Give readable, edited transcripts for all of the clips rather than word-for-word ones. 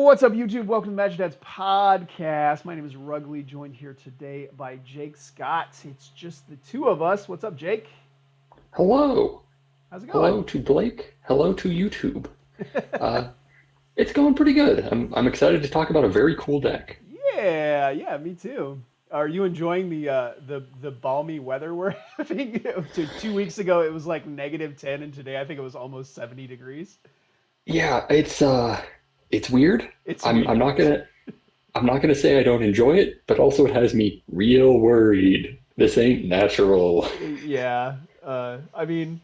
What's up, YouTube? Welcome to Magic Dad's podcast. My name is Rugley, joined here today by Jake Scott. It's just the two of us. What's up, Jake? Hello. How's it Hello going? to Blake. Hello to YouTube. Uh, it's going pretty good. I'm excited to talk about a very cool deck. Yeah, me too. Are you enjoying the balmy weather we're having? 2 weeks ago it was like -10, and today I think it was almost 70 degrees. Yeah, it's weird. It's I'm I'm weird. not gonna I'm not gonna say I don't enjoy it, but also it has me real worried. This ain't natural. Yeah. I mean,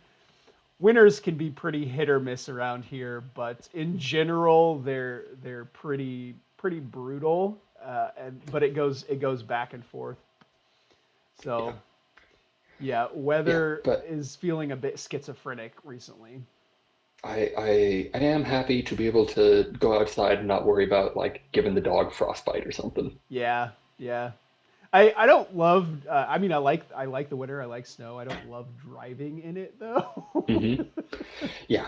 winters can be pretty hit or miss around here, but in general, they're pretty brutal. But it goes back and forth. Yeah, So yeah, yeah, weather but is feeling a bit schizophrenic recently. I am happy to be able to go outside and not worry about like giving the dog frostbite or something. Yeah, yeah. I don't love. I mean, I like the winter. I like snow. I don't love driving in it though. Hmm. Yeah,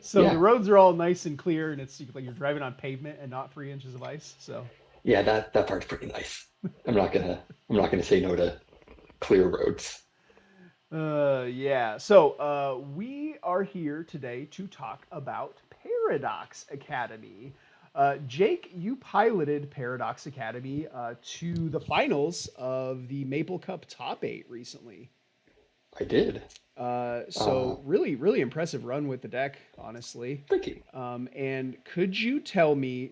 So the yeah, roads are all nice and clear, and it's like you're driving on pavement and not 3 inches of ice. So yeah. That part's pretty nice. I'm not gonna I'm not gonna say no to clear roads. yeah. So we are here today to talk about Paradox Academy. Jake, you piloted Paradox Academy to the finals of the Maple Cup Top 8 recently. I did. Uh, So really, really impressive run with the deck, honestly. Thank you. And could you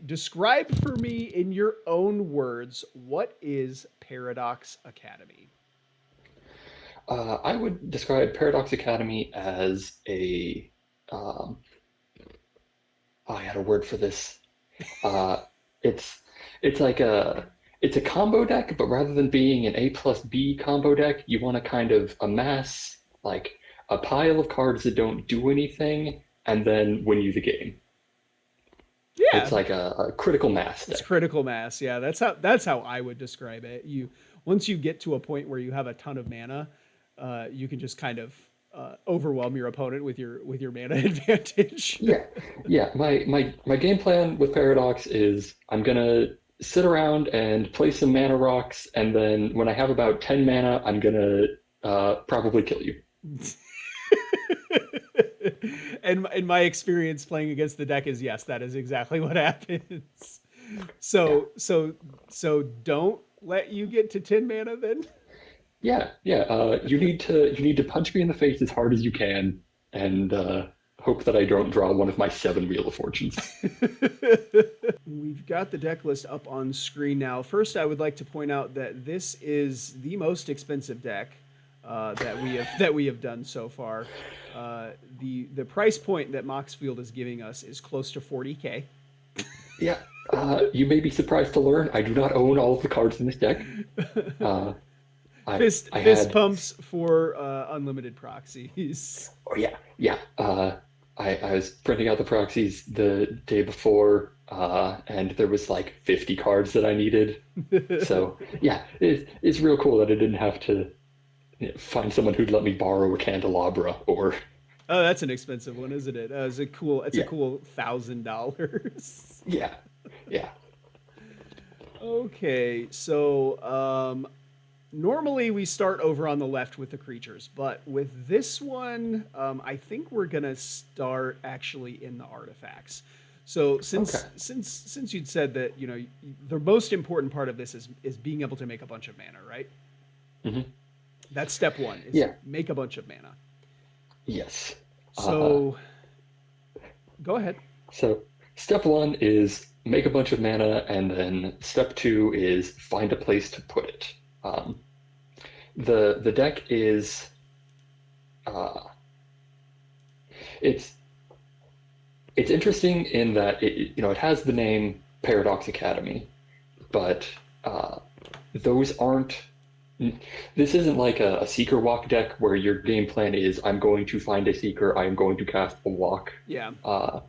describe for me in your own words, what is Paradox Academy? I would describe Paradox Academy as a, um, I had a word for this. Uh, it's it's like it's a combo deck, but rather than being an A plus B combo deck, you want to kind of amass like a pile of cards that don't do anything and then win you the game. Yeah, It's like a critical mass it's deck. critical mass. Yeah, that's how I would describe it. Once you get to a point where you have a ton of mana, you can just kind of overwhelm your opponent with your mana advantage. Yeah, yeah. My game plan with Paradox is I'm gonna sit around and play some mana rocks, and then when I have about 10 mana, I'm gonna probably kill you. And in my experience playing against the deck is yes, that is exactly what happens. Yeah, So don't let you get to 10 mana then. yeah. You need to punch me in the face as hard as you can, and hope that I don't draw one of my seven Wheel of Fortunes. We've got the deck list up on screen now. First, I would like to point out that this is the most expensive deck that we have done so far. The price point that Moxfield is giving us is close to 40K. Yeah. You may be surprised to learn I do not own all of the cards in this deck. Uh, I Fist had pumps for unlimited proxies. Oh yeah, yeah. I was printing out the proxies the day before, and there was like 50 cards that I needed. So yeah, it's real cool that I didn't have to find someone who'd let me borrow a candelabra or Oh, that's an expensive one, isn't it? It's a cool. It's a yeah, cool $1,000. yeah, yeah. Okay, so normally we start over on the left with the creatures, but with this one, I think we're gonna start actually in the artifacts. So Okay. since you'd said that the most important part of this is being able to make a bunch of mana, right? Hmm. That's step one is Yeah. make a bunch of mana. Yes. Uh, So go ahead. so step one is make a bunch of mana, and then step two is find a place to put it. Um, the deck is uh, it's it's interesting in that it has the name Paradox Academy, but uh, those aren't. This isn't like a Seeker Walk deck where your game plan is I'm going to find a Seeker, I'm going to cast a Walk. Yeah. Uh,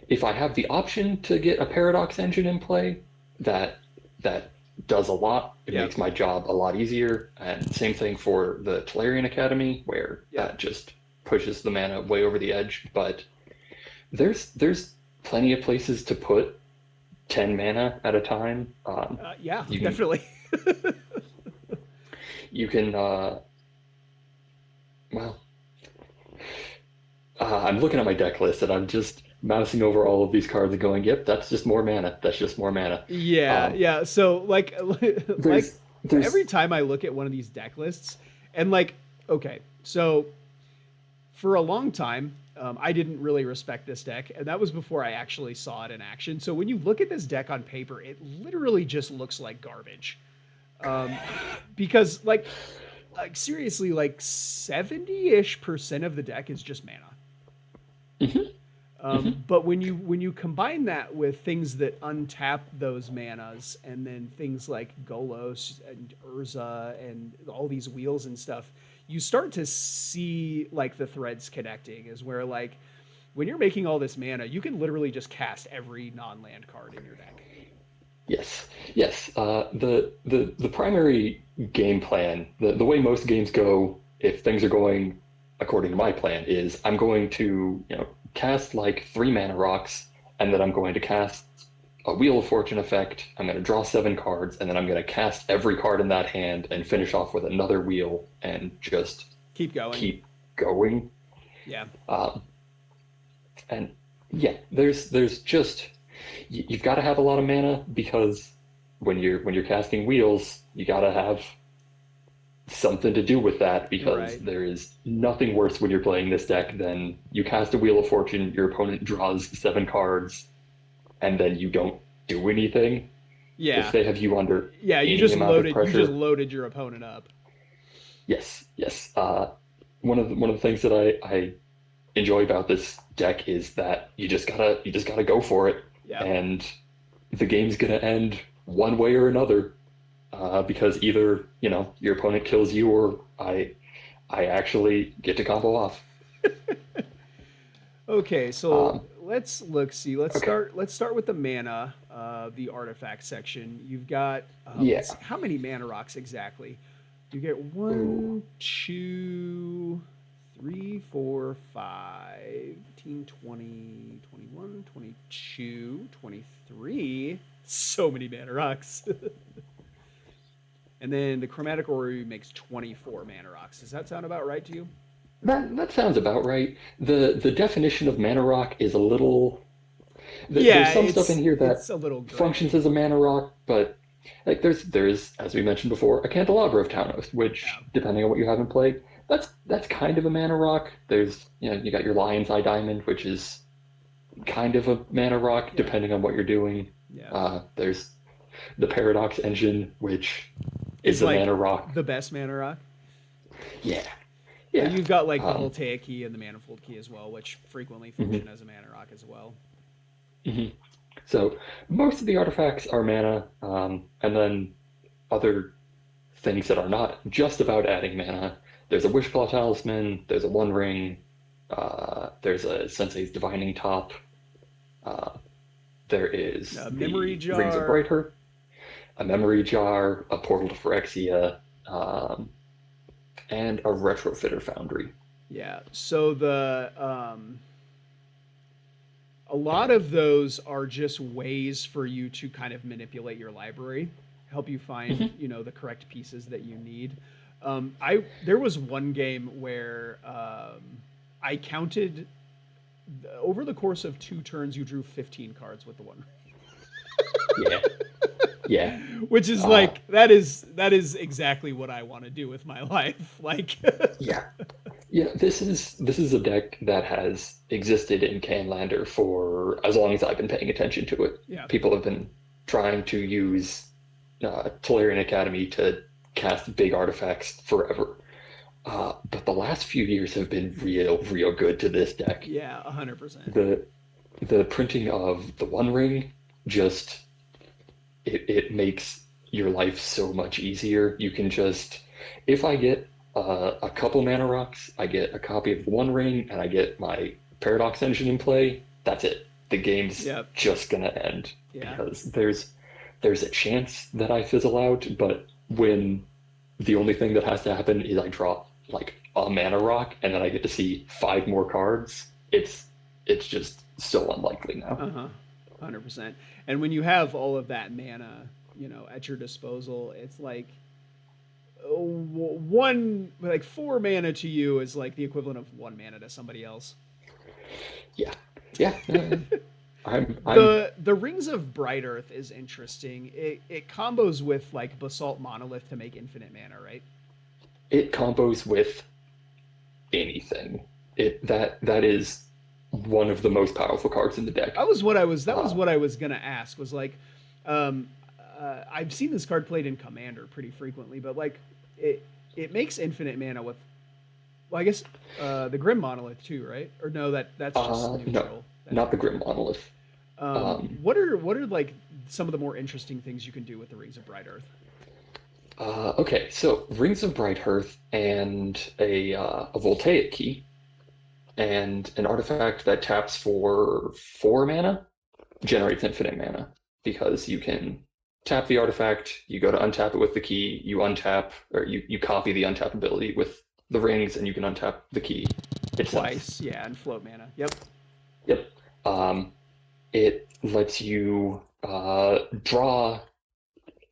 if I have the option to get a Paradox engine in play, that that does a lot. It Yeah. makes my job a lot easier. And same thing for the Tolarian Academy, where Yeah. that just pushes the mana way over the edge. But there's plenty of places to put 10 mana at a time. Yeah, You can definitely. you can well, I'm looking at my deck list and I'm just mousing over all of these cards and going, "Yep, that's just more mana. That's just more mana." Yeah, Um, yeah. So like like every there's time I look at one of these deck lists and like okay, so for a long time I didn't really respect this deck and that was before I actually saw it in action. So when you look at this deck on paper, it literally just looks like garbage. Um because like seriously like 70-ish% of the deck is just mana. Mhm, mhm. But when you combine that with things that untap those manas, and then things like Golos and Urza and all these wheels and stuff, you start to see like the threads connecting. Is where like when you're making all this mana, you can literally just cast every non-land card in your deck. Yes, yes. The primary game plan, the way most games go, if things are going according to my plan, is I'm going to, cast like 3 mana rocks, and then I'm going to cast a Wheel of Fortune effect. I'm going to draw 7 cards, and then I'm going to cast every card in that hand and finish off with another wheel and just Keep going. keep going. Yeah. Um, and yeah, there's just you've got to have a lot of mana because when you're casting wheels, you got to have something to do with that because Right. there is nothing worse when you're playing this deck than you cast a Wheel of Fortune, your opponent draws 7 cards, and then you don't do anything. If Yeah. they have you under Yeah. any amount of You just pressure, loaded your opponent up. yes, yes. One of the things that I enjoy about this deck is that you just gotta go for it, Yeah. and the game's gonna end one way or another, because either your opponent kills you or I actually get to combo off. Okay, so Um, let's look. See, okay, let's start with the mana, the artifact section. You've got let's yeah. see, how many mana rocks exactly? You get Ooh, 1, 2, 3, 4, 5, 15, 20, 21, 22, 23. So many mana rocks. And then the chromatic orrery makes 24 mana rocks. Does that sound about right to you? that sounds about right. The definition of mana rock is a little. There's Yeah, some stuff in here it's that a little functions gray. as a mana rock, but like there's as we mentioned before, a Candelabra of Taunos, Yeah. which depending on what you have in play, that's kind of a mana rock. There's you got your Lion's Eye Diamond, which is kind of a mana rock Yeah. depending on what you're doing. Yeah. There's the Paradox Engine, which Is is a like mana rock. the best mana rock. Yeah, yeah. You've got like the Um, Voltaic key and the Manifold key as well, which frequently mhm, function as a mana rock as well. mhm. So most of the artifacts are mana, and then other things that are not just about adding mana. There's a Wishclaw Talisman, there's a One Ring, there's a Sensei's Divining Top, uh, there is Memory the Rings of jar. Brightheart, a Memory Jar, a Portal to Phyrexia, and a Retrofitter Foundry. Yeah. So a lot of those are just ways for you to kind of manipulate your library, help you find, Mhm. the correct pieces that you need. I There was one game where I counted over the course of 2 turns, you drew 15 cards with the one. Yeah, yeah, Which is uh, like that is exactly what I want to do with my life. Like yeah. Yeah, this is a deck that has existed in Canlander for as long as I've been paying attention to it. yeah. People have been trying to use Tolarian Academy to cast big artifacts forever. But the last few years have been real, real good to this deck. Yeah, 100%. The the printing of the One Ring just it makes your life so much easier. You can just, if I get a couple mana rocks, I get a copy of the One Ring, and I get my Paradox Engine in play. That's it. The game's Yep. just gonna end Yeah. because there's a chance that I fizzle out, but when the only thing that has to happen is I draw like a mana rock and then I get to see 5 more cards, it's just so unlikely now. Uh-huh. 100%. And when you have all of that mana, at your disposal, it's like one like 4 mana to you is like the equivalent of 1 mana to somebody else. Yeah, yeah. I'm The Rings of Bright Earth is interesting. It combos with like Basalt Monolith to make infinite mana, right? it combos with anything. That is one of the most powerful cards in the deck. That was Uh, what I was gonna ask. Was like, um, I've seen this card played in Commander pretty frequently, but like it it makes infinite mana with, well, I guess the Grim Monolith too, right? Or no, that's just no, neutral. That's not the neutral. Grim Monolith. Um, What are like some of the more interesting things you can do with the Rings of Bright Earth? okay, so Rings of Bright Hearth and a Voltaic key and an artifact that taps for 4 mana generates infinite mana because you can tap the artifact, you go to untap it with the key, you untap or you copy the untap ability with the rings, and you can untap the key itself. Twice, yeah, and float mana. Yep. Yep. Um, it lets you draw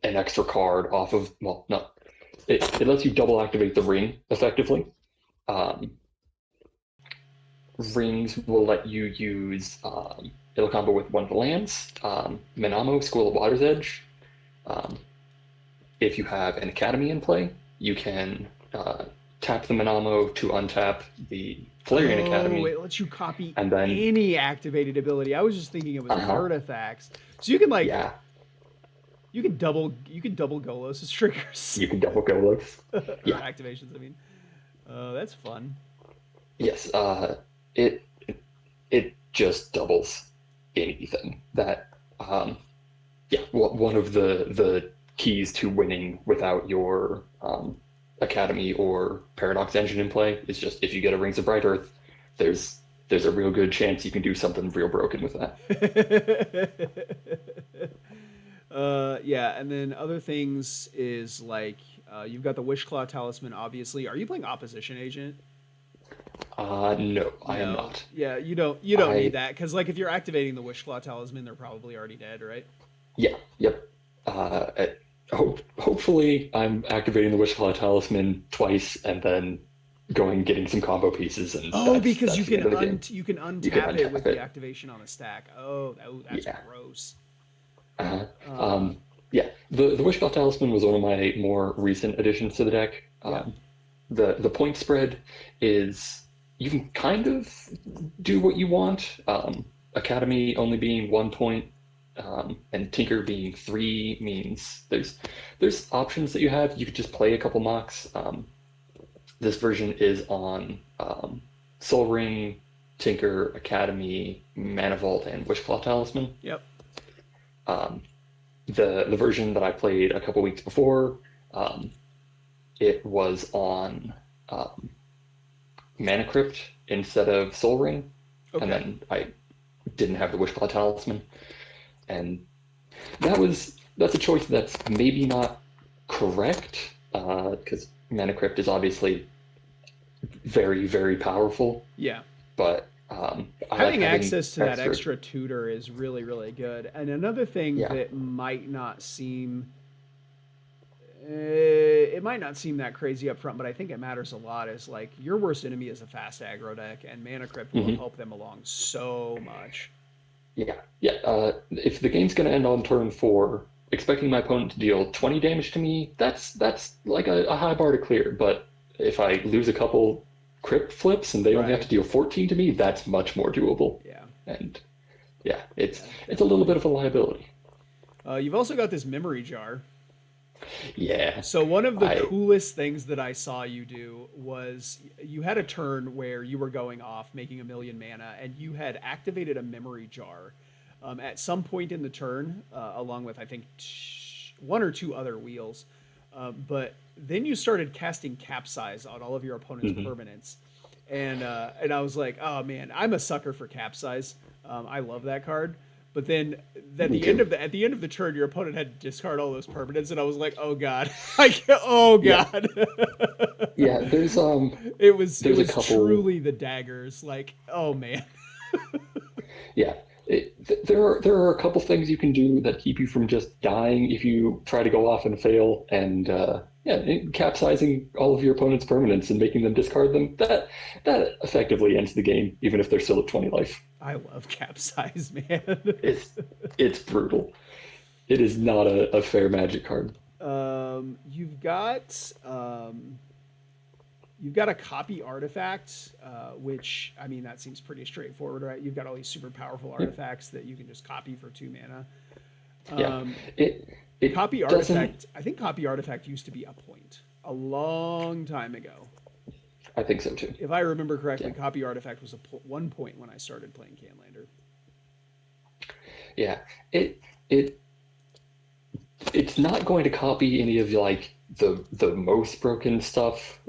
an extra card off of, well, no, it lets you double activate the ring effectively. Um, Rings will let you use, it'll combo with one of the lands, Minamo, School of Water's Edge. Um, if you have an Academy in play, you can tap the Minamo to untap the Valerian Oh, Academy, it lets you copy and then, any activated ability. I was just thinking it was uh-huh, artifacts. So you can like yeah, you can double Golos's triggers you can double go those. or Yeah, activations. I mean, that's fun. yes, it it just doubles anything. That yeah, one of the keys to winning without your Academy or Paradox engine in play is just if you get a Rings of Bright Earth, there's there's a real good chance you can do something real broken with that. Yeah, and then other things is like you've got the Wishclaw Talisman. Obviously, are you playing Opposition Agent? No, I am No. not. Yeah, you don't need I that because like if you're activating the Wishclaw Talisman, they're probably already dead, right? Yeah, yep. Hopefully, I'm activating the Wishclaw Talisman twice and then going getting some combo pieces, and Oh, that's because that's the end of the game. you can You can untap it with untap the it. activation on the stack. Oh, that's Yeah. gross. Uh, Uh, um, yeah. The Wishclaw Talisman was one of my more recent additions to the deck. yeah. The point spread is you can kind of do what you want. Academy only being 1 point, and Tinker being 3 means there's options that you have. You could just play a couple mocks. This version is on Soul Ring, Tinker, Academy, Mana Vault, and Wishclaw Talisman. Yep. Um, the version that I played a couple weeks before, um, it was on um, Mana Crypt instead of Soul Ring, and Okay. then I didn't have the Wishclaw Talisman, and that's a choice that's maybe not correct because Mana Crypt is obviously very very powerful, Yeah. but I like Having having access to that extra. extra tutor is really, really good. And another thing Yeah, that might not seem it might not seem that crazy up front, but I think it matters a lot is like your worst enemy is a fast aggro deck, and Mana Crypt will hmm help them along so much. yeah, yeah. If the game's gonna end on turn 4, expecting my opponent to deal 20 damage to me, that's like a high bar to clear. But if I lose a couple crypt flips and they only have to Right. deal 14 to me, that's much more doable. Yeah. And yeah, it's Yeah, it's a little definitely. bit of a liability. You've also got this memory jar. Yeah, So one of the I coolest things that I saw you do was you had a turn where you were going off, making 1 million mana, and you had activated a memory jar at some point in the turn, along with I think one or two other wheels. But then you started casting capsize on all of your opponent's mhm. permanents, and I was like, oh man, I'm a sucker for capsize. I love that card. But then Me too. at the end of the turn, your opponent had to discard all those permanents, and I was like, oh god, oh Yeah, god. yeah. It There's a was couple. truly the daggers. Like, oh man. Yeah, there are a couple things you can do that keep you from just dying if you try to go off and fail, and capsizing all of your opponent's permanents and making them discard them. That effectively ends the game, even if they're still at 20 life. I love capsize, man. It's it's brutal. It is not a fair Magic card. You've got you've got a copy artifact, which I mean that seems pretty straightforward, right? You've got all these super powerful Yeah, artifacts that you can just copy for 2 mana. yeah. Um, It Copy doesn't. artifact. I think copy artifact used to be a point a long time ago. I think so too. If I remember correctly, Yeah, copy artifact was 1 point when I started playing Canlander. yeah. It it it's not going to copy any of like the most broken stuff.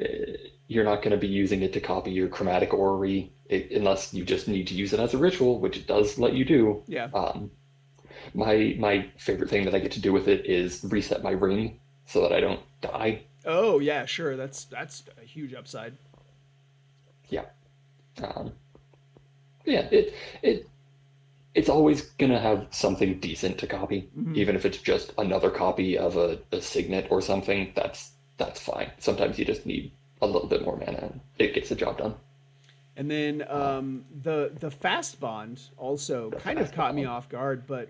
You're not going to be using it to copy your chromatic orrery unless you just need to use it as a ritual, which it does let you do. Yeah. Um, my favorite thing that I get to do with it is reset my ring so that I don't die. Oh yeah, sure. That's a huge upside. Yeah. Um, yeah. It's always gonna have something decent to copy, Hmm. even if it's just another copy of a signet or something. That's fine. Sometimes you just need a little bit more mana, and it gets the job done. And then Uh, the fast bond also the kind of fast caught me bond. off guard, but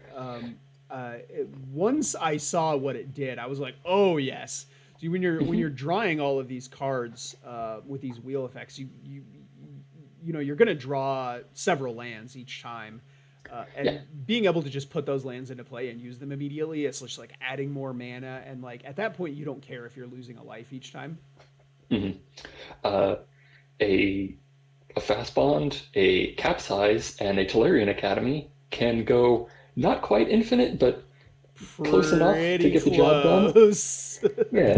once I saw what it did, I was like, oh yes. See, when Hmm. you're drawing all of these cards with these wheel effects, you know you're going to draw several lands each time. Yeah. And being able to just put those lands into play and use them immediately, it's just like adding more mana. And like at that point, you don't care if you're losing a life each time. Hmm. Uh, a a fast bond, a capsize, and a Tolarian Academy can go not quite infinite, but close enough to Pretty get the job done. close. Yeah,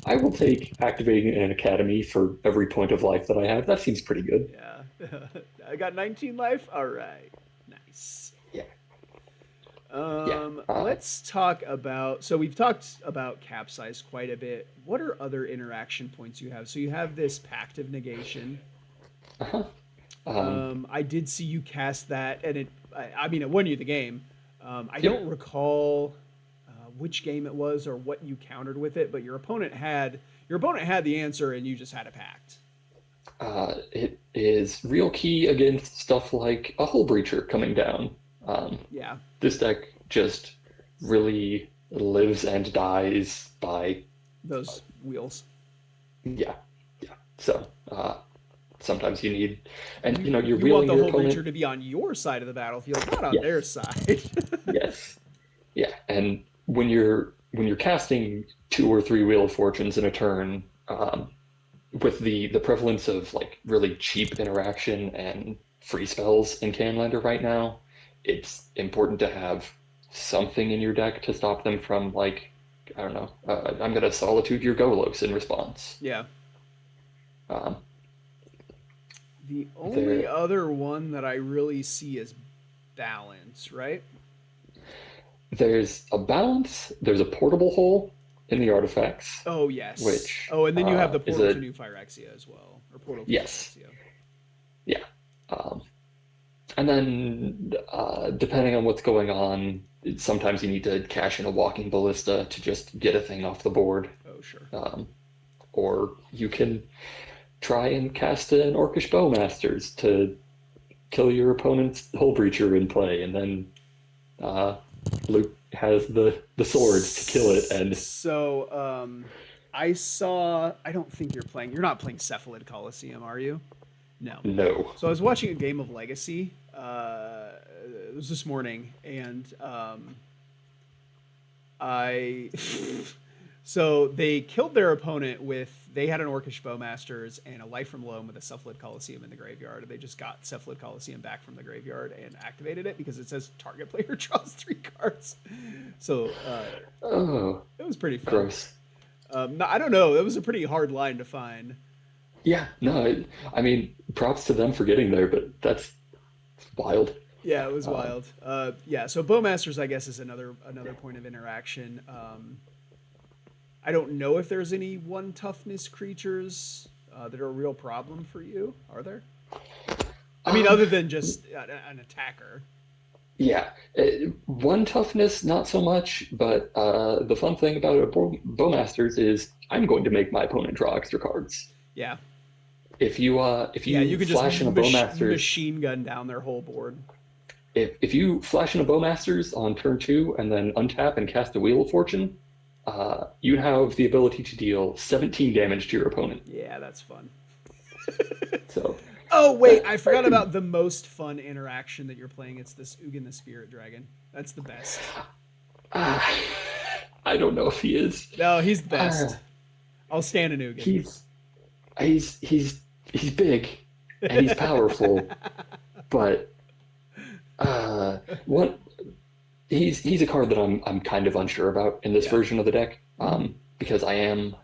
I will take activating an academy for every point of life that I have. That seems pretty good. Yeah. I got 19 life. All right. Nice. Yeah, yeah. Let's talk about. So we've talked about capsize quite a bit. What are other interaction points you have? So you have this pact of negation. Uh-huh. Um, I did see you cast that, and I mean, it won you the game. I yep. don't recall which game it was or what you countered with it, but your opponent had the answer, and you just had a pact. It is real key against stuff like a Hull Breacher coming down. Um, Yeah, this deck just really lives and dies by, those wheels. yeah, yeah. So sometimes you need, and You you're you want wheeling the your whole breacher opponent. to be on your side of the battlefield, not on their Yes, side. yes, yeah. And when you're casting 2 or 3 Wheel of Fortunes in a turn, with the prevalence of like really cheap interaction and free spells in Canlander right now, it's important to have something in your deck to stop them from like, I don't know, I'm gonna Solitude your Golos in response. Yeah. Um, The only there, other one that I really see is balance, right? there's a balance. There's a portable hole in the artifacts, Oh yes. which Oh, and then you have the is portal to a New Phyrexia as well, or portal to yes, Phyrexia. yeah. Um, And then, depending on what's going on, sometimes you need to cash in a walking ballista to just get a thing off the board. Oh sure. Um, or you can try and cast an Orcish Bowmasters to kill your opponent's Hull Breacher in play, and then uh, Luke has the swords to kill it. And So, I saw. I don't think you're playing. You're not playing Cephalid Coliseum, are you? No. no, So I was watching a game of Legacy. It was this morning, and I. So they killed their opponent with. They had an Orcish Bowmasters and a Life from Loam with a Cephalid Coliseum in the graveyard. They just got Cephalid Coliseum back from the graveyard and activated it because it says target player draws 3 cards. So oh, it was pretty fun. gross. No, I don't know. It was a pretty hard line to find. Yeah, no, I mean, props to them for getting there, but that's wild. Yeah, it was Um, wild. Yeah, so Bowmasters, I guess, is another point of interaction. I don't know if there's any one toughness creatures that are a real problem for you. Are there? I mean, um, other than just an attacker. Yeah, one toughness, not so much, but the fun thing about a Bowmasters is I'm going to make my opponent draw extra cards. Yeah. If Yeah, you you could just flash in a Bowmasters, machine gun down their whole board. if you flash in a Bowmasters on turn two and then untap and cast a Wheel of Fortune, you have the ability to deal 17 damage to your opponent. Yeah, that's fun. So Oh wait, I that forgot could. about the most fun interaction that you're playing. It's this Ugin the Spirit Dragon. That's the best. Uh, I don't know if he is. No, he's the Uh, best. I'll stand an Ugin. he's he's he's he's big and he's powerful, but what he's a card that I'm kind of unsure about in this Yeah. version of the deck, Mm-hmm. because I am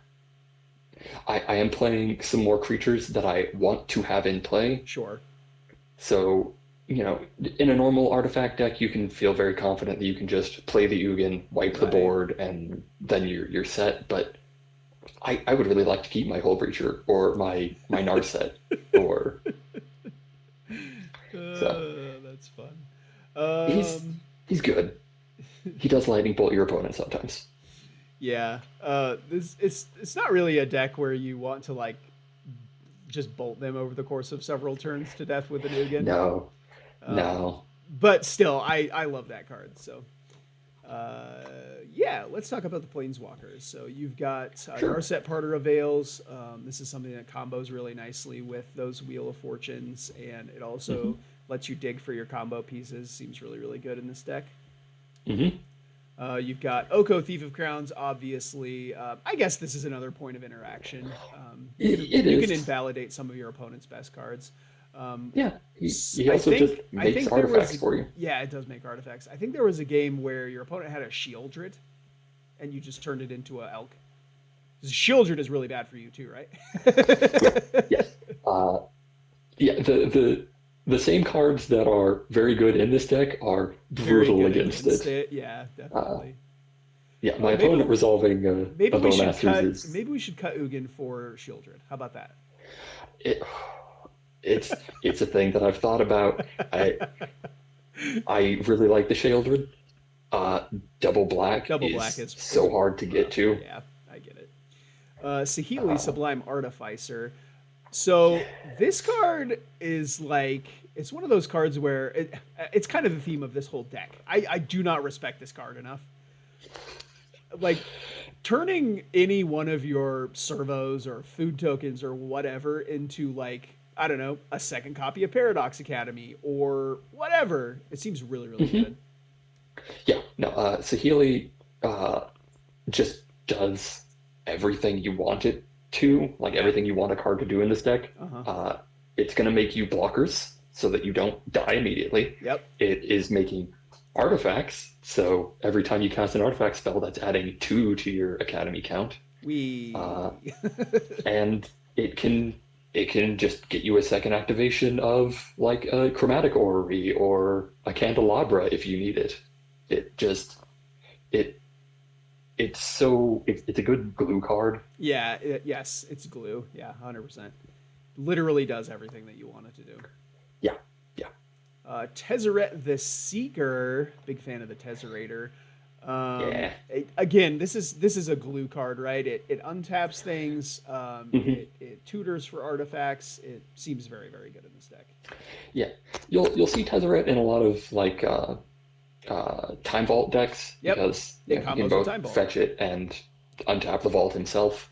playing some more creatures that I want to have in play. Sure. So, in a normal artifact deck, you can feel very confident that you can just play the Ugin, wipe the Right. board, and then you're set. But I would really like to keep my Hull Breacher or my Narset, or so That's fun. he's Um, he's good. He does lightning bolt your opponent sometimes. yeah. This it's not really a deck where you want to like just bolt them over the course of several turns to death with an Ugin. No, Um, no. but still, I love that card. So yeah, let's talk about the Planeswalkers. So you've got Sure. Narset Parter of Veils. This is something that combos really nicely with those Wheel of Fortunes, and it also Hmm. lets you dig for your combo pieces. Seems really, really good in this deck. Hmm. You've got Oko, Thief of Crowns, obviously. I guess this is another point of interaction. It You can is. invalidate some of your opponent's best cards. Um, Yeah. He I also just think makes there was artifacts for you. yeah, it does make artifacts. I think there was a game where your opponent had a Shieldred, and you just turned it into a elk. Shieldred is really bad for you too, right? Yeah. Yes. Uh, yeah. The same cards that are very good in this deck are Very brutal good against against it. it. Yeah, Uh, definitely. yeah. Oh, My opponent resolving maybe a we should Bowmasters cut is maybe we should cut Ugin for Shieldred. How about that? it. It's a thing that I've thought about. I I really like the Sheoldred. Uh, Double black Double black is is so hard to get rough. to. Yeah, I get it. Sahili, Uh, Sublime Artificer. So this card is like it's one of those cards where it's kind of the theme of this whole deck. I do not respect this card enough. Like turning any one of your servos or food tokens or whatever into like I don't know a second copy of Paradox Academy or whatever. It seems really really mhm. good. Yeah. No. Sahili uh, just does everything you want it to, like Yeah. everything you want a card to do in this deck. Uh huh. Uh, it's going to make you blockers so that you don't die immediately. Yep. It is making artifacts, so every time you cast an artifact spell, that's adding two to your academy count. Uh, We. and it can just get you a second activation of like a chromatic orrery or a candelabra if you need it. It just it it's a good glue card. Yeah, yes, it's glue. Yeah, 100%. Literally does everything that you want it to do. Yeah, yeah, Tezzeret the Seeker, big fan of the Tezzerator. yeah. Again, this is a glue card, right? It untaps things. Hmm. It tutors for artifacts. It seems very very good in this deck. Yeah. You'll see Tezzeret in a lot of like Time Vault decks Yep, because it he can combos with both Time Vault. fetch it and untap the vault himself.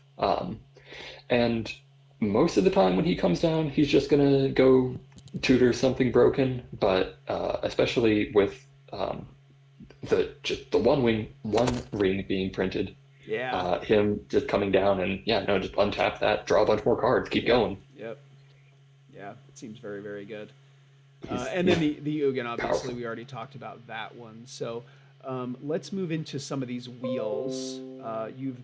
And most of the time when he comes down, he's just gonna go tutor something broken. But especially with the one ring being printed, Yeah. him just coming down and yeah, no, just untap that, draw a bunch more cards, keep Yep. going. Yep. Yeah. It seems very very good. And then He's the Ugin, obviously, powerful. we already talked about that one. So let's move into some of these wheels.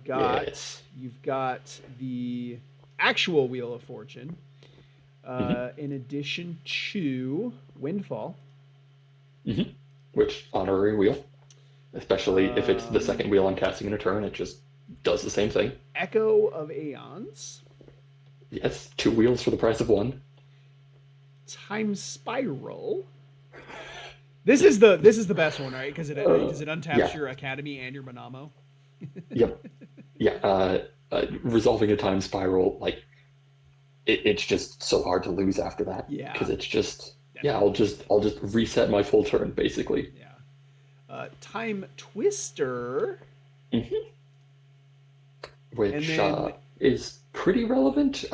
Yes. You've got the actual Wheel of Fortune, Hmm. in addition to Windfall. Hmm. Which honorary wheel, especially if it's the Um, second wheel I'm casting in a turn, it just does the same thing. Echo of Aeons, Yes, two wheels for the price of one. Time Spiral. this is the best one, right? Because it untaps Yeah, your Academy and your Monamo. yep, yeah. Resolving a time spiral, like it's just so hard to lose after that Yeah, because it's just yeah. definitely. I'll just reset my full turn basically. Yeah. Time Twister, Hmm. and Which then is pretty relevant.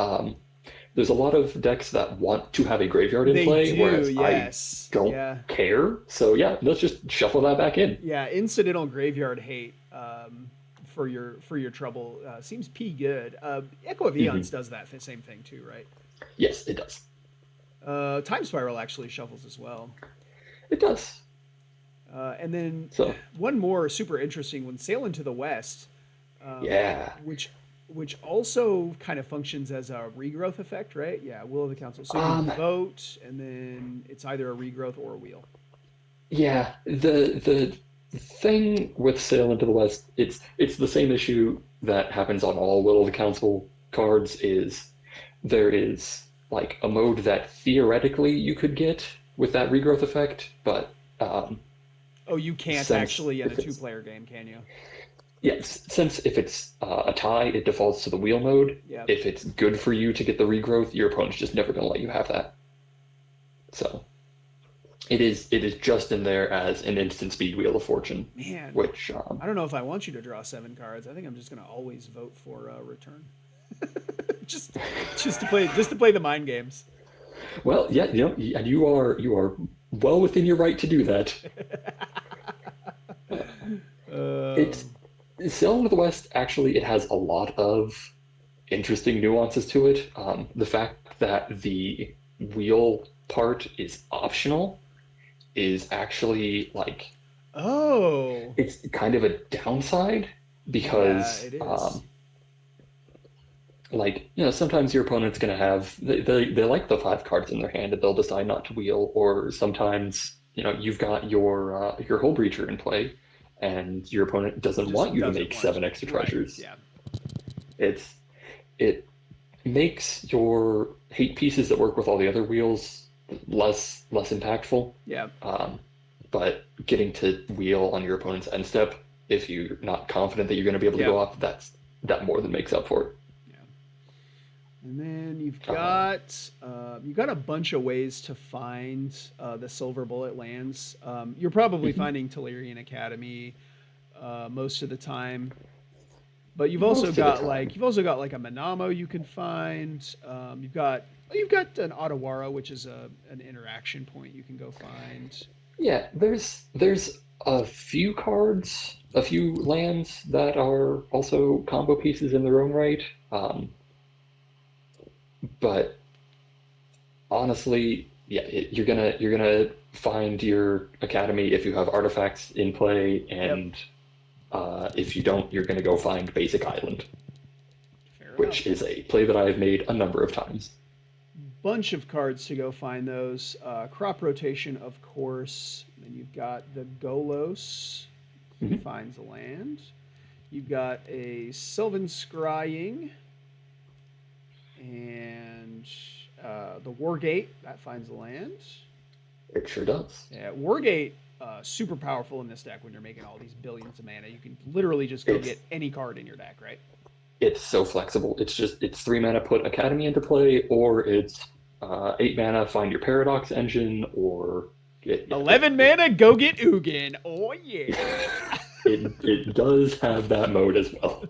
There's a lot of decks that want to have a graveyard in they play, do, whereas I yes, don't yeah, care. So yeah, let's just shuffle that back in. yeah. Incidental Graveyard Hate for your trouble seems p good. Echo of Hmm. Eons does that same thing too, right? Yes, it does. Time Spiral actually shuffles as well. It does. And then So one more super interesting one, Sail into the West, um, yeah. which which also kind of functions as a regrowth effect, right? Yeah, Will of the Council. So you Um, vote, and then it's either a regrowth or a wheel. yeah, the thing with Sail into the West, it's the same issue that happens on all Will of the Council cards is there is like a mode that theoretically you could get with that regrowth effect, but Oh, you can't since actually in a if it's two-player game, can you? since if it's a tie, it defaults to the wheel mode. Yep. If it's good for you to get the regrowth, your opponent's just never gonna let you have that. So it is just in there as an instant speed wheel of fortune, Man, which I don't know if I want you to draw 7 cards. I think I'm just gonna always vote for return. just just to play the mind games. well, yeah, you know, and you are well within your right to do that. Uh, uh, it's Sail into the West actually it has a lot of interesting nuances to it. The fact that the wheel part is optional is actually like oh, it's kind of a downside yeah, because it is. like you know sometimes your opponent's going to have they like the 5 cards in their hand and they'll decide not to wheel, or sometimes you know you've got your Hull Breacher in play and your opponent doesn't want Just you to doesn't make want 7 you. extra Right. treasures. Yeah. It's it makes your hate pieces that work with all the other wheels less impactful. Yeah. um, but getting to wheel on your opponent's end step, if you're not confident that you're going to be able to Yeah. go up, that more than makes up for it. Yeah. And then um, you've got a bunch of ways to find the silver bullet lands. You're probably mhm. finding Telerian Academy most of the time, but Most of the time. you've also got like a Manamo you can find. You've got an Otawara, which is an interaction point you can go find. Yeah, there's a few cards, a few lands that are also combo pieces in their own right. But honestly, yeah, you're gonna find your academy if you have artifacts in play, Yep. and if you don't, you're gonna go find Basic Island, Fair which enough. is a play that I have made a number of times. Bunch of cards to go find those. Crop rotation, of course. And you've got the Golos, who Mhm. finds a land. You've got a Sylvan Scrying and the Wargate, that finds a land. It sure does. Yeah, Wargate, super powerful in this deck when you're making all these billions of mana. You can literally just go It's get any card in your deck, right? it's so flexible. It's 3 mana put Academy into play, or it's 8 mana find your Paradox Engine, or yeah, 11 mana, go get Ugin. Oh, yeah. it does have that mode as well.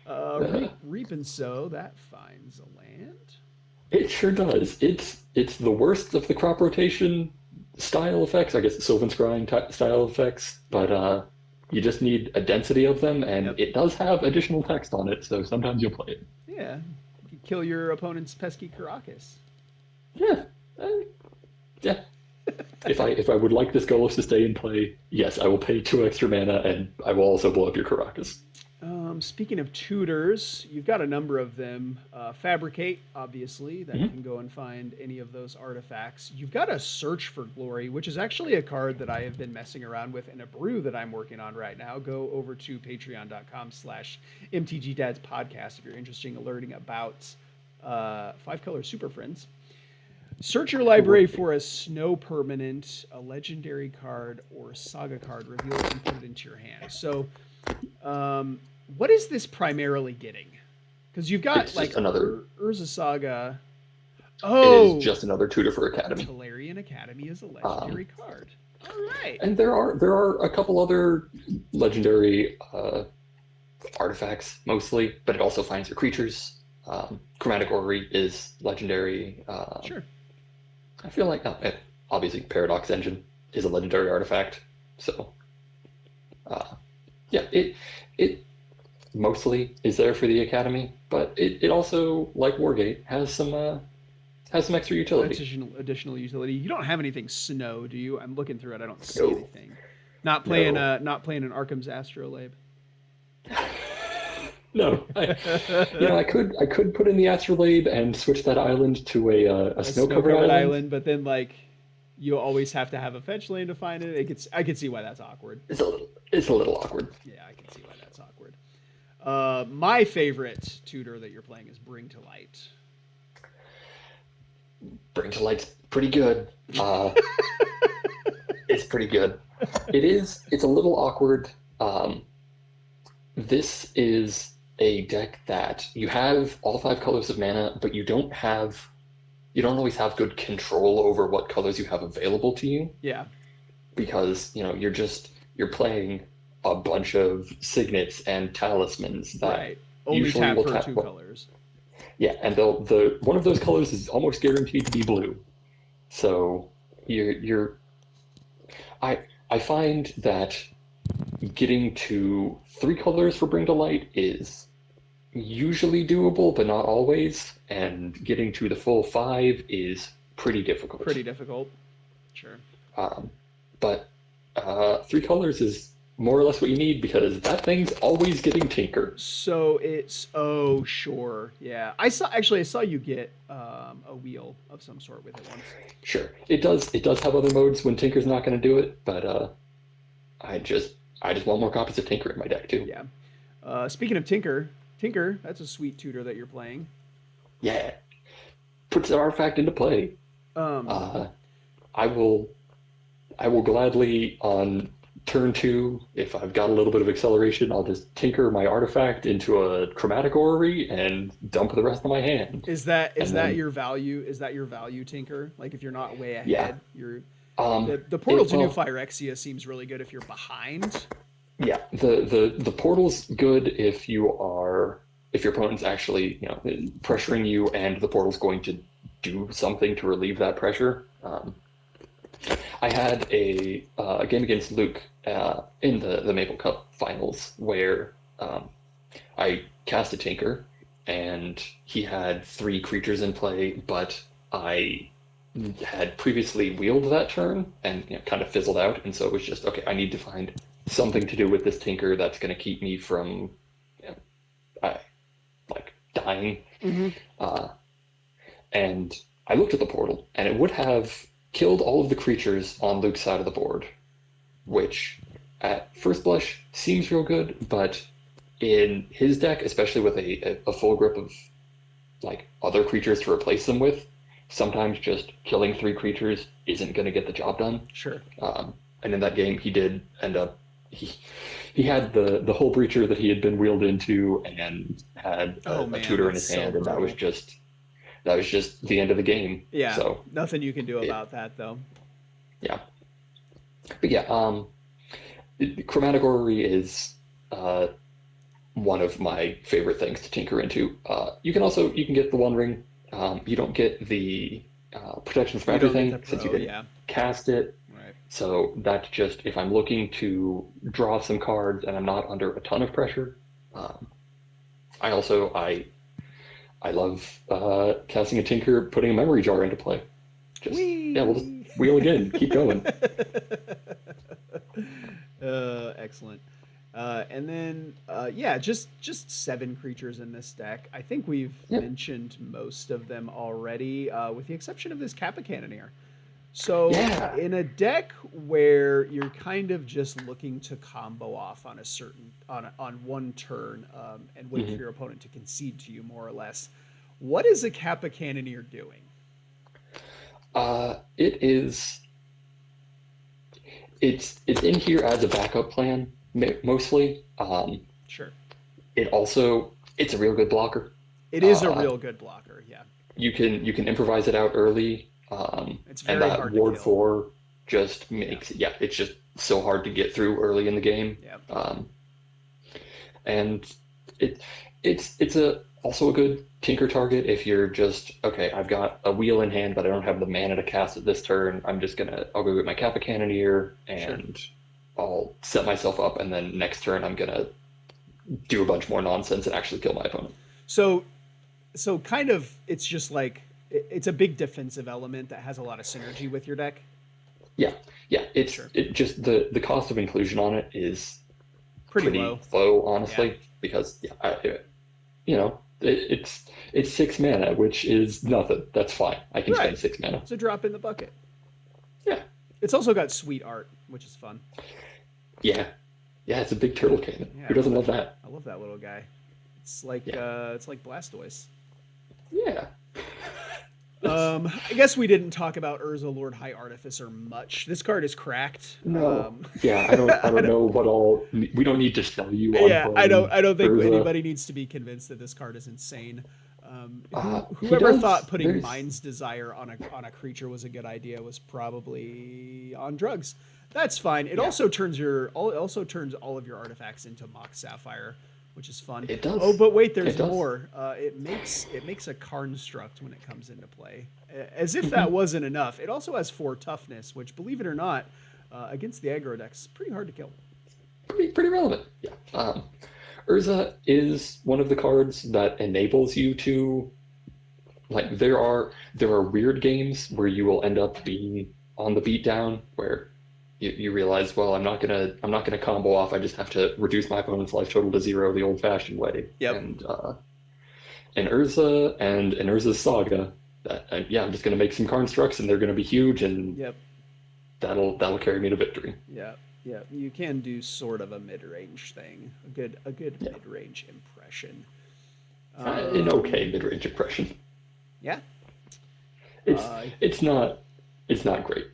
Uh, Reap and Sow, that finds a land. it sure does. It's the worst of the crop rotation style effects. I guess the Sylvan Scrying style effects, Yep. but you just need a density of them, and Yep. it does have additional text on it, so sometimes you'll play it. Yeah. You can kill your opponent's pesky Caracas. Yeah, uh, yeah. If I would like this Golos to stay in play, yes, I will pay 2 extra mana, and I will also blow up your Caracas. Speaking of tutors, you've got a number of them. Fabricate, obviously, that Mhm. can go and find any of those artifacts. You've got a Search for Glory, which is actually a card that I have been messing around with in a brew that I'm working on right now. Go over to patreon.com/MTG Dads Podcast if you're interested in learning about Five Color Super Friends. Search your It library would be. for a snow permanent, a legendary card, or a saga card. Reveal it and put it into your hand. So, um, what is this primarily getting? Because you've got It's just like another. Urza Saga. It is Oh, just another tutor for Academy. Talarian Academy is a Um, legendary card. All right. and there are a couple other legendary artifacts mostly, but it also finds your creatures. Chromatic Orrery is legendary. Sure. I feel like obviously Paradox Engine is a legendary artifact. So yeah, it mostly is there for the Academy, but it also, like Wargate, has some extra utility. Additional utility. You don't have anything snow, do you? I'm looking through it. I don't see No, anything. Not playing no, not playing an Arkham's Astrolabe. no. I could put in the Astrolabe and switch that island to a A snow covered snow-covered island. island, but then like you always have to have a fetch lane to find it. I can see why that's awkward. It's a little awkward. Yeah, I can see why that's awkward. My favorite tutor that you're playing is Bring to Light. Bring to Light's pretty good. Uh, it's pretty good. It's a little awkward. Um, this is a deck that you have all five colors of mana, but you don't always have good control over what colors you have available to you Yeah, because you're playing a bunch of signets and talismans that right. Only usually tap will for tap. two Well, colors. yeah, and the one of those colors is almost guaranteed to be blue. So you're I I find that getting to three colors for Bring to Light is usually doable, but not always. And getting to the full five is pretty difficult. Pretty difficult. Sure. Um, but three colors is more or less what you need because that thing's always getting Tinker. So it's sure, yeah. I saw you get a wheel of some sort with it once. Sure, it does have other modes when Tinker's not going to do it, but I just I just want more copies of Tinker in my deck too. Yeah. Speaking of Tinker, that's a sweet tutor that you're playing. Yeah, puts the artifact into play. Um, Uh, I will I will gladly on turn two, if I've got a little bit of acceleration, I'll just tinker my artifact into a chromatic orrery and dump the rest of my hand. is And that then your value? Is that your value, Tinker? Like if you're not way yeah, ahead, you're um, the portal it to New well Phyrexia seems really good if you're behind. yeah, the portal's good if your opponent's actually pressuring you and the portal's going to do something to relieve that pressure. I had a game against Luke in the Maple Cup finals where I cast a Tinker and he had three creatures in play, but I had previously wheeled that turn and kind of fizzled out, and so it was just okay. I need to find something to do with this Tinker that's going to keep me from you know, I, like dying. Mm-hmm. Uh, and I looked at the portal, and it would have killed all of the creatures on Luke's side of the board, which at first blush seems real good, but in his deck, especially with a full grip of like other creatures to replace them with, sometimes just killing three creatures isn't going to get the job done. Sure. And in that game, he did end up he had the whole breacher that he had been wheeled into and had Oh a man, tutor in that's his so hand, and brutal. that was just the end of the game. Yeah, So nothing you can do it about that though. yeah, but yeah, Chromatic Orrery is uh, one of my favorite things to tinker into. You can get the One Ring. You don't get the protection from You don't get the everything since you pro, didn't yeah. cast it. Right. So that's just if I'm looking to draw some cards and I'm not under a ton of pressure. Um, I love casting a tinker, putting a memory jar into play. Just yeah, we'll just Whee! wheel again, keep going. Excellent. And then, yeah, just seven creatures in this deck. I think we've Yep. mentioned most of them already, with the exception of this Kappa Cannoneer. So, Yeah. in a deck where you're kind of just looking to combo off on a certain on one turn, and wait for Mhm. your opponent to concede to you, more or less, what is a Kappa Cannoneer doing? It is. It's in here as a backup plan mostly. Sure. It's a real good blocker. It is a Uh, real good blocker. Yeah. you can improvise it out early, It's and very that hard to Ward kill. 4 just Yeah. makes it, yeah, it's just so hard to get through early in the game. Yeah. And it it's a also a good tinker target if you're just okay, I've got a wheel in hand, but I don't have the mana to cast it this turn. I'll go get my Kappa Cannoneer Sure. and I'll set myself up, and then next turn I'm gonna do a bunch more nonsense and actually kill my opponent. So so kind of it's just like it's a big defensive element that has a lot of synergy with your deck. Yeah, yeah. Sure. It just the cost of inclusion on it is Pretty pretty low. low, Yeah. honestly, because yeah, it's 6 mana, which is nothing. That's fine. I can Right. spend 6 mana. It's a drop in the bucket. Yeah, It's also got sweet art, which is fun. yeah, yeah. It's a big turtle cannon. Yeah, Who I love doesn't it. love that? I love that little guy. Yeah, It's like Blastoise. yeah. I guess we didn't talk about Urza Lord High Artificer much. This card is cracked. No, yeah. I don't know what all. We don't need to sell you on Yeah, playing I don't think Urza. anybody needs to be convinced that this card is insane. He Whoever thought does. putting There's Mind's Desire on a creature was a good idea was probably on drugs. That's fine. yeah. It also turns all of your artifacts into Mox Sapphire, which is fun. It Oh, does. but wait, It there's does. more. It makes a Karnstruct when it comes into play. As if that Mhm. wasn't enough, it also has 4 toughness, which, believe it or not, against the aggro decks, is pretty hard to kill. Pretty relevant. Yeah. Urza is one of the cards that enables you to like there are weird games where you will end up being on the beatdown where you realize, well, I'm not gonna combo off. I just have to reduce my opponent's life total to zero the old-fashioned way. Yep. And Urza and Urza's Saga. That yeah, I'm just gonna make some constructs and they're gonna be huge and Yep. that'll carry me to victory. Yeah, yeah, you can do sort of a mid-range thing, a good Yeah, mid-range impression. an Um, okay mid-range impression. yeah, It's I it's not it's not great.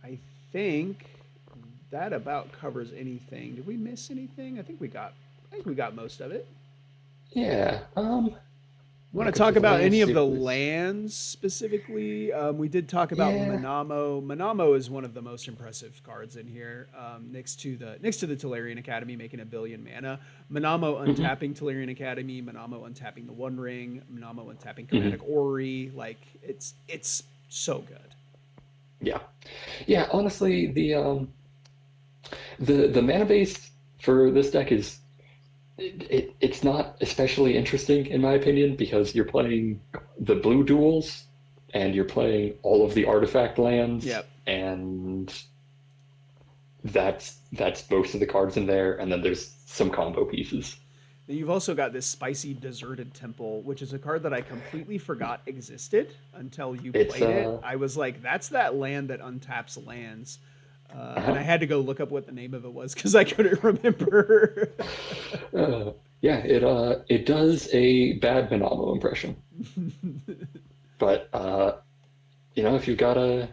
I think that about covers anything. Did we miss anything? I think we got most of it. Yeah. Want to Go through talk the about any lands, see of if the there's lands specifically? We did talk about yeah. Manamo. Manamo is one of the most impressive cards in here. Next to the Tolarian Academy, making a billion mana. Manamo Hmm. untapping Tolarian Academy. Manamo untapping the One Ring. Manamo untapping Hmm. Chromatic Orrery. Like it's so good. Yeah. Yeah, honestly, the mana base for this deck is it's not especially interesting in my opinion because you're playing the blue duels and you're playing all of the artifact lands Yep. and that's most of the cards in there, and then there's some combo pieces. You've also got this Spicy Deserted Temple, which is a card that I completely forgot existed until you It's played it. I was like, that's that land that untaps lands. And I uh, had to go look up what the name of it was because I couldn't remember. uh it does a bad Monamo impression, but if you got a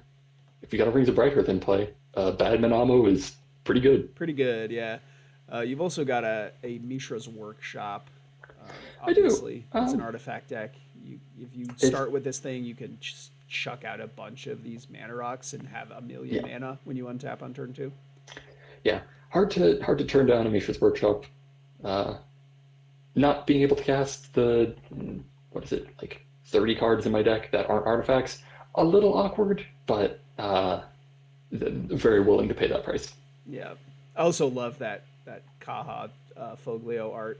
Rings of Bright Earth in play, bad Monamo is pretty good. Pretty good, yeah. You've also got a Mishra's Workshop. I do. Obviously, it's an artifact deck. If you It's start with this thing, you can just chuck out a bunch of these mana rocks and have a million yeah, mana when you untap on turn 2. yeah. Hard to turn down a Mishra's Workshop. Uh, Not being able to cast the what is it, like 30 cards in my deck that aren't artifacts, a little awkward, but very willing to pay that price. Yeah. I also love that Kaha Foglio art.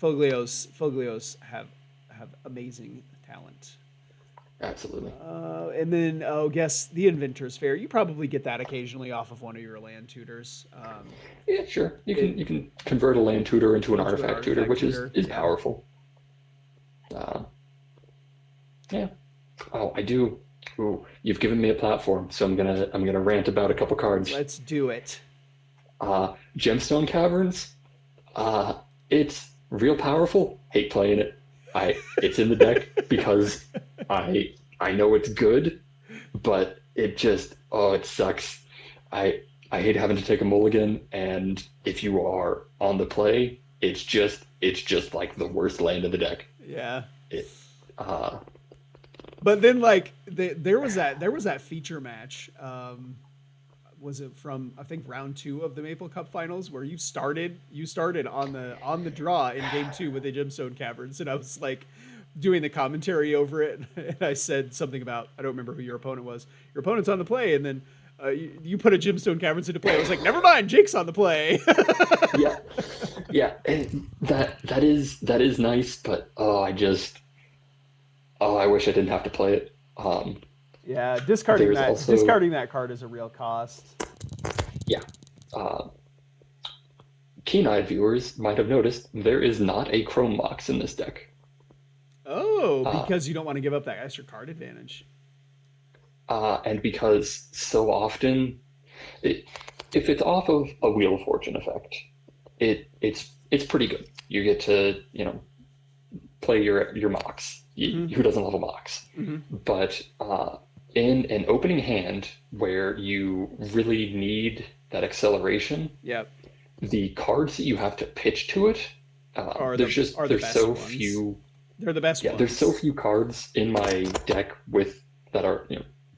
Foglios have amazing talent. Absolutely. And then guess the Inventor's Fair. You probably get that occasionally off of one of your land tutors. Yeah, sure. It You can convert a land tutor into an into an artifact tutor, artifact which tutor. is Yeah. powerful. Uh, yeah. Oh, I do. Ooh, you've given me a platform, so I'm gonna rant about a couple cards. Let's do it. Gemstone Caverns. Uh, it's real powerful. Hate playing it. It's in the deck because I know it's good. but it just, oh, it sucks. I I hate having to take a mulligan, and if you are on the play, it's just like the worst land in the deck. Yeah. It uh But then like there was that feature match. Was it from I think round two of the Maple Cup Finals where you started on the draw in game two with the Gemstone Caverns, and I was like doing the commentary over it, and I said something about I don't remember who your opponent was. Your opponent's on the play, and then you put a Gemstone Caverns into play. I was like, never mind, Jake's on the play. yeah, yeah, and that is nice, but oh, I wish I didn't have to play it. Yeah, discarding There's that also discarding that card is a real cost. yeah. Uh, Keen-eyed viewers might have noticed there is not a Chrome Mox in this deck. Oh, Uh, because you don't want to give up that extra card advantage. and because so often, it, if it's off of a Wheel of Fortune effect, it's pretty good. You get to play your Mox. Mm-hmm. Who doesn't love a Mox? Mm-hmm. But in an opening hand where you really need that acceleration, Yep. the cards that you have to pitch to it, Are the there's just are the there's best so ones. few. They're the best Yeah, there's so ones. few cards in my deck with that are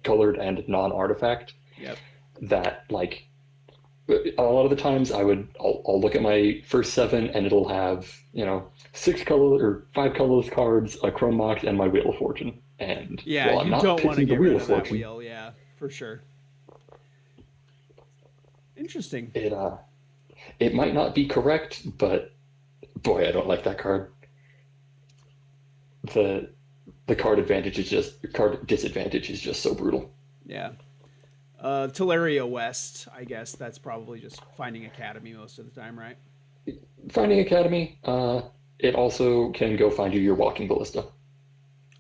colored and non-artifact Yep. that like a lot of the times I'll look at my first seven and it'll have six color or five colorless cards, a Chrome Mox, and my Wheel of Fortune. And Yeah, while I'm you not don't want to pitching the get Wheel rid of of that Fortune, wheel. Yeah, for sure. Interesting. it might not be correct, but boy, I don't like that card. The card disadvantage is just so brutal. Yeah. Teleria West, I guess that's probably just finding Academy most of the time, right? Finding Academy, it also can go find you your Walking Ballista.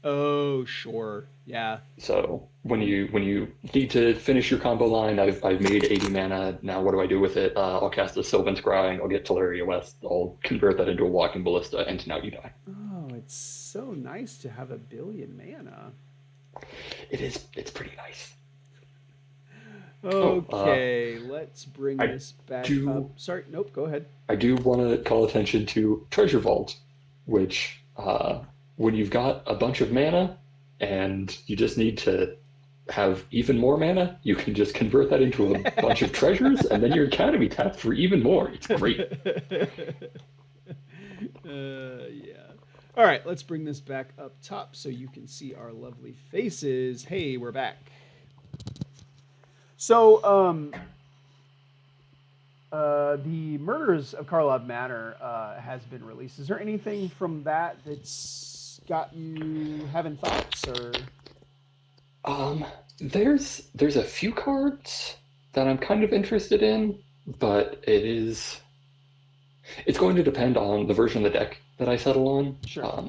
Oh, sure. Yeah. So when you need to finish your combo line, I've made 80 mana. Now what do I do with it? I'll cast a Sylvan Scrying. I'll get Teleria West. I'll convert that into a Walking Ballista, and now you die. Oh, it's so nice to have a billion mana. It's pretty nice. Oh, Okay, let's bring I this back up. do Sorry, nope, go ahead. I do want to call attention to Treasure Vault, which when you've got a bunch of mana and you just need to have even more mana, you can just convert that into a bunch of treasures, and then your academy taps for even more. It's great. Yeah. All right, let's bring this back up top so you can see our lovely faces. Hey, we're back. So, the Murders of Karlov Manor has been released. Is there anything from that that's got you having thoughts, or? Um, there's a few cards that I'm kind of interested in, but it's going to depend on the version of the deck that I settle on. Sure.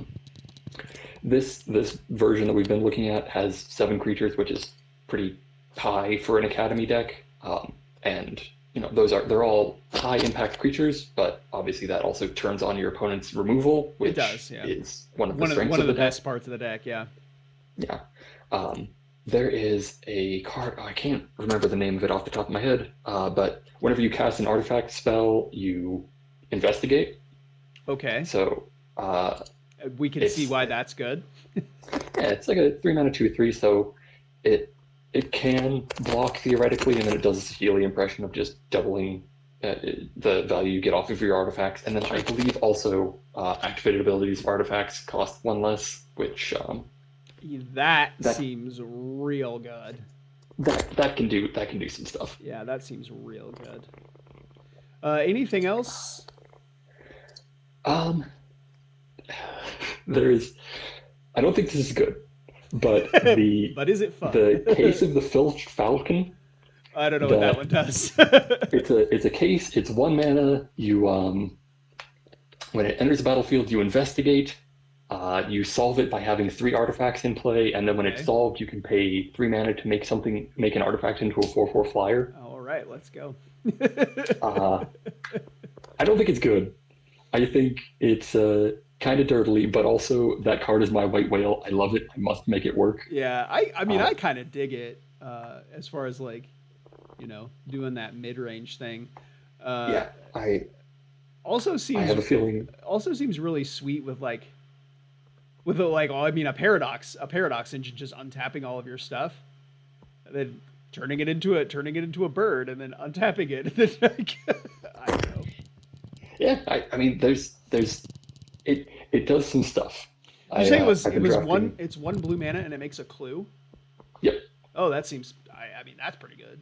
This version that we've been looking at has 7 creatures, which is pretty high for an academy deck. And they're all high impact creatures, but obviously that also turns on your opponent's removal, It which does, yeah. is one of the One strengths of of the the deck. best parts of the deck, yeah. Yeah. Um, there is a card, oh, I can't remember the name of it off the top of my head, but whenever you cast an artifact spell, you investigate. Okay. So uh, We can see it's why that's good. yeah, it's like a 3 mana 2/3, so it it can block theoretically, and then it does this Healy impression of just doubling the value you get off of your artifacts. And then I Sure. believe also activated abilities of artifacts cost 1 less, which That that seems real good. that can do some stuff. Yeah, that seems real good. Anything else? Um, there's I don't think this is good, but the But is it fun? the case of the Filched Falcon I don't know what that one that does. it's a case. It's 1 mana. You when it enters the battlefield, you investigate. You solve it by having 3 artifacts in play, and then when it's Okay. solved, you can pay 3 mana to make an artifact into a 4/4 flyer. All right, let's go. Uh, I don't think it's good. I think it's kind of dirtily, but also that card is my white whale. I love it. I must make it work. Yeah, I mean, Uh, I kind of dig it as far as like, doing that mid range thing. Uh, yeah, also I seems have a feeling. also seems really sweet with like, I mean, a paradox engine just untapping all of your stuff, and then turning it into a bird, and then untapping it. And then, like, I don't know. Yeah, I mean, it does some stuff. Did you say it was I've it been was one? drafting. It's one blue mana and it makes a clue. Yep. Oh, that seems. I mean, that's pretty good.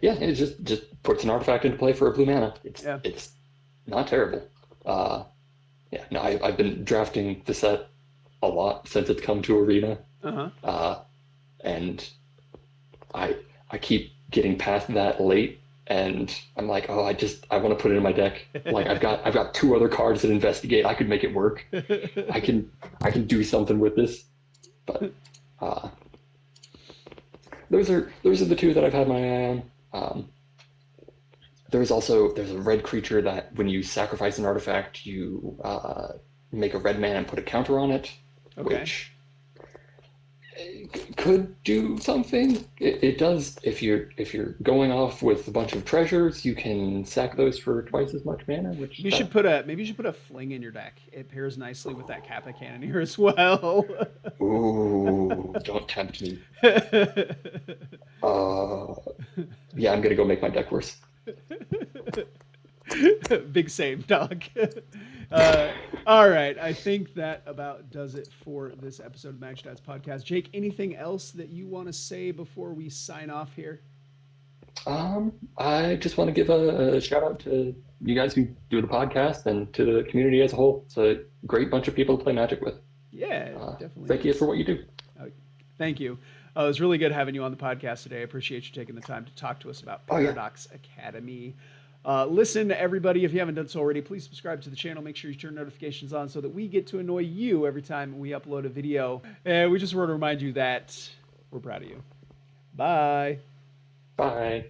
Yeah, it just puts an artifact into play for a blue mana. Yeah. It's not terrible. Uh, yeah, no, I've been drafting the set a lot since it's come to Arena, Uh huh. uh, and I I keep getting past that late, and I'm like, oh, I want to put it in my deck. Like I've got two other cards that investigate. I could make it work. I can I can do something with this. But uh, those are the two that I've had my eye on. There's a red creature that when you sacrifice an artifact, you make a red mana and put a counter on it, Okay. which could do something. It does if you're going off with a bunch of treasures, you can sack those for twice as much mana, which that Maybe you should put a fling in your deck. It pairs nicely with that Kappa Cannoneer as well. ooh, don't tempt me. Uh, yeah, I'm gonna go make my deck worse. Big save, dog. Uh, all right, I think that about does it for this episode of Match Stats Podcast. Jake, anything else that you want to say before we sign off here? I just want to give a shout out to you guys who do the podcast and to the community as a whole. It's a great bunch of people to play Magic with. Yeah, it definitely Thank you is. for what you do. Uh, Thank you. It was really good having you on the podcast today. I appreciate you taking the time to talk to us about Oh yeah. Paradox Academy. Listen, everybody, if you haven't done so already, please subscribe to the channel. Make sure you turn notifications on so that we get to annoy you every time we upload a video. And we just want to remind you that we're proud of you. Bye. Bye.